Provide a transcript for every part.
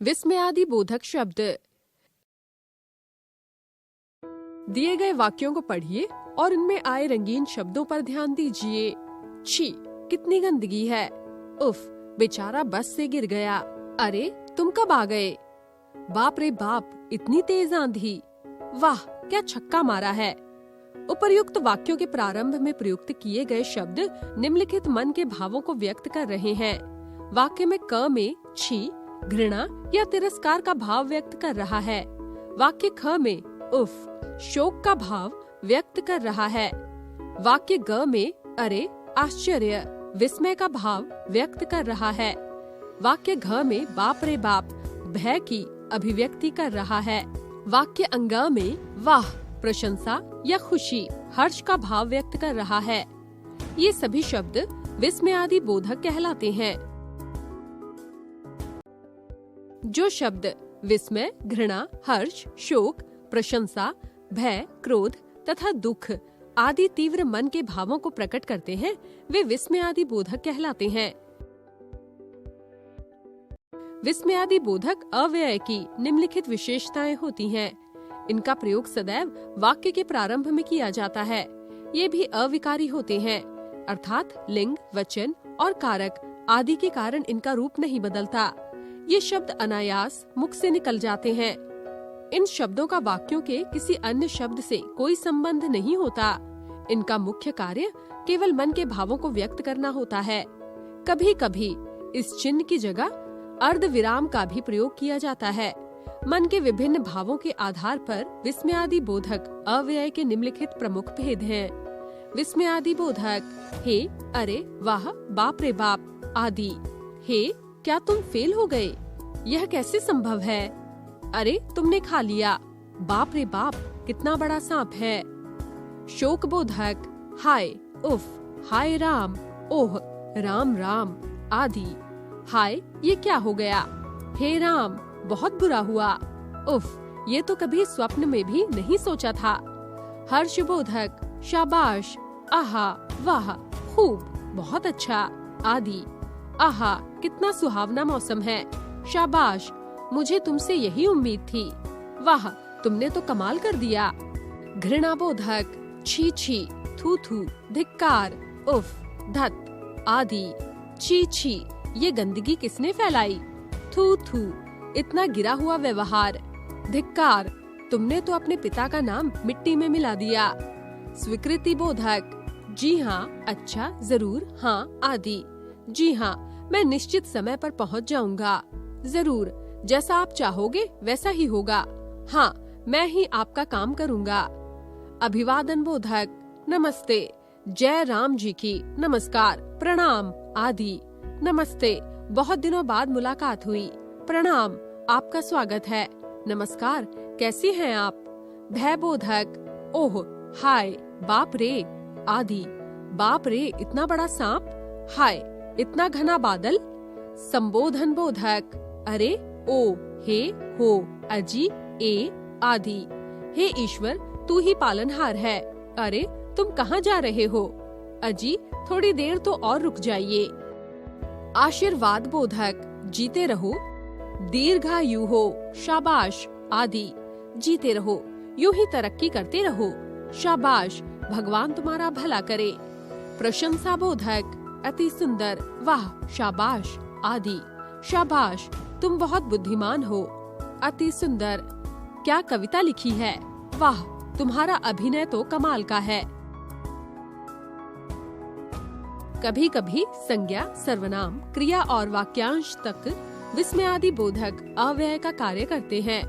विस्मयादि बोधक शब्द। दिए गए वाक्यों को पढ़िए और उनमें आए रंगीन शब्दों पर ध्यान दीजिए। छी, कितनी गंदगी है। उफ, बेचारा बस से गिर गया। अरे, तुम कब आ गए? बाप रे बाप, इतनी तेज आंधी। वाह, क्या छक्का मारा है। उपर्युक्त वाक्यों के प्रारंभ में प्रयुक्त किए गए शब्द निम्नलिखित मन के भावों को व्यक्त कर रहे हैं। वाक्य में क में छी, घृणा या तिरस्कार का भाव व्यक्त कर रहा है। वाक्य ख में उफ, शोक का भाव व्यक्त कर रहा है। वाक्य ग में अरे, आश्चर्य, विस्मय का भाव व्यक्त कर रहा है। वाक्य घ में बाप रे बाप, भय की अभिव्यक्ति कर रहा है। वाक्य अंगा में वाह, प्रशंसा या खुशी, हर्ष का भाव व्यक्त कर रहा है। ये सभी शब्द विस्मयादि बोधक कहलाते हैं। जो शब्द विस्मय, घृणा, हर्ष, शोक, प्रशंसा, भय, क्रोध तथा दुख आदि तीव्र मन के भावों को प्रकट करते हैं, वे विस्मयादि बोधक कहलाते हैं। विस्मयादि बोधक अव्यय की निम्नलिखित विशेषताएं होती हैं। इनका प्रयोग सदैव वाक्य के प्रारंभ में किया जाता है। ये भी अविकारी होते हैं, अर्थात लिंग, वचन और कारक आदि के कारण इनका रूप नहीं बदलता। ये शब्द अनायास मुख से निकल जाते हैं। इन शब्दों का वाक्यों के किसी अन्य शब्द से कोई संबंध नहीं होता। इनका मुख्य कार्य केवल मन के भावों को व्यक्त करना होता है। कभी कभी इस चिन्ह की जगह अर्ध विराम का भी प्रयोग किया जाता है। मन के विभिन्न भावों के आधार पर विस्मयादि बोधक अव्यय के निम्नलिखित प्रमुख भेद हैं। विस्मयादि बोधक हे, अरे, वाह, बाप रे बाप आदि। हे, क्या तुम फेल हो गए? यह कैसे संभव है? अरे, तुमने खा लिया। बाप रे बाप, कितना बड़ा सांप है। शोक बोधक हाय, उफ, हाय राम, ओह, राम राम आदि। हाय, ये क्या हो गया? हे राम, बहुत बुरा हुआ। उफ, ये तो कभी स्वप्न में भी नहीं सोचा था। हर्ष बोधक शाबाश, आहा, वाह, खूब, बहुत अच्छा आदि। आहा, कितना सुहावना मौसम है। शाबाश, मुझे तुमसे यही उम्मीद थी। वाह, तुमने तो कमाल कर दिया। घृणा बोधक छी छी, थू थू, धिक्कार, उफ, धत आदि। छी छी, ये गंदगी किसने फैलाई? थू थू, इतना गिरा हुआ व्यवहार। धिक्कार, तुमने तो अपने पिता का नाम मिट्टी में मिला दिया। स्वीकृति बोधक जी हाँ, अच्छा, जरूर, हाँ आदि। जी हाँ, मैं निश्चित समय पर पहुँच जाऊंगा। जरूर, जैसा आप चाहोगे वैसा ही होगा। हाँ, मैं ही आपका काम करूंगा। अभिवादन बोधक नमस्ते, जय राम जी की, नमस्कार, प्रणाम आदि। नमस्ते, बहुत दिनों बाद मुलाकात हुई। प्रणाम, आपका स्वागत है। नमस्कार, कैसी हैं आप? भय बोधक ओह, हाय, बाप रे आदि। बाप रे, इतना बड़ा सांप। हाय, इतना घना बादल। संबोधन बोधक अरे, ओ, हे, हो, अजी, ए आदि। हे ईश्वर, तू ही पालनहार है। अरे, तुम कहाँ जा रहे हो? अजी, थोड़ी देर तो और रुक जाइए। आशीर्वाद बोधक जीते रहो, दीर्घायु हो, शाबाश आदि। जीते रहो, यूं ही तरक्की करते रहो। शाबाश, भगवान तुम्हारा भला करे। प्रशंसा बोधक अति सुंदर, वाह, शाबाश आदि। शाबाश, तुम बहुत बुद्धिमान हो। अति सुंदर, क्या कविता लिखी है। वाह, तुम्हारा अभिनय तो कमाल का है। कभी कभी संज्ञा, सर्वनाम, क्रिया और वाक्यांश तक विस्मयादि बोधक अव्यय का कार्य करते हैं।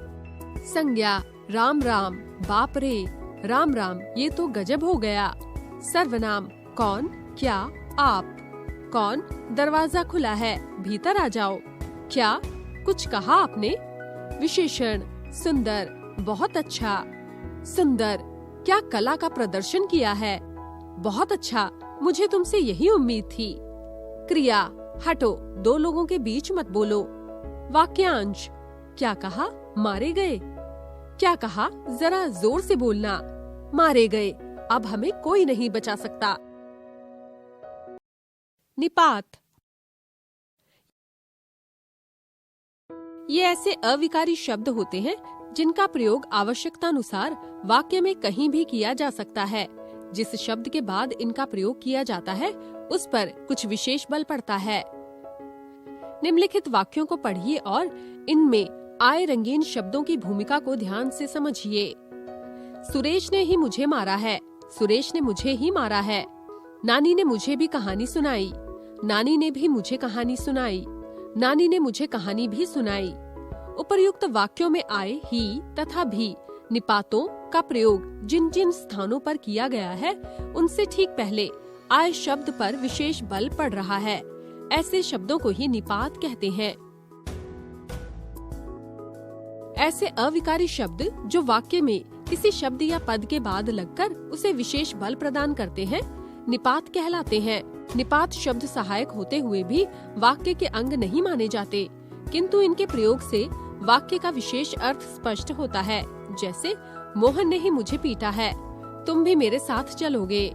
संज्ञा राम राम, बाप रे, राम राम, ये तो गजब हो गया। सर्वनाम कौन, क्या, आप। कौन, दरवाजा खुला है, भीतर आ जाओ। क्या, कुछ कहा आपने। विशेषण सुंदर, बहुत अच्छा। सुंदर, क्या कला का प्रदर्शन किया है। बहुत अच्छा, मुझे तुमसे यही उम्मीद थी। क्रिया हटो, दो लोगों के बीच मत बोलो। वाक्यांश क्या कहा, मारे गए। क्या कहा, जरा जोर से बोलना। मारे गए, अब हमें कोई नहीं बचा सकता। निपात ये ऐसे अविकारी शब्द होते हैं जिनका प्रयोग आवश्यकतानुसार वाक्य में कहीं भी किया जा सकता है। जिस शब्द के बाद इनका प्रयोग किया जाता है उस पर कुछ विशेष बल पड़ता है। निम्नलिखित वाक्यों को पढ़िए और इनमें आए रंगीन शब्दों की भूमिका को ध्यान से समझिए। सुरेश ने ही मुझे मारा है। सुरेश ने मुझे ही मारा है। नानी ने मुझे भी कहानी सुनाई। नानी ने भी मुझे कहानी सुनाई। नानी ने मुझे कहानी भी सुनाई। उपर्युक्त वाक्यों में आए ही तथा भी निपातों का प्रयोग जिन जिन स्थानों पर किया गया है उनसे ठीक पहले आए शब्द पर विशेष बल पड़ रहा है। ऐसे शब्दों को ही निपात कहते हैं। ऐसे अविकारी शब्द जो वाक्य में किसी शब्द या पद के बाद लगकर उसे विशेष बल प्रदान करते हैं निपात कहलाते हैं। निपात शब्द सहायक होते हुए भी वाक्य के अंग नहीं माने जाते, किंतु इनके प्रयोग से वाक्य का विशेष अर्थ स्पष्ट होता है। जैसे मोहन ने ही मुझे पीटा है, तुम भी मेरे साथ चलोगे।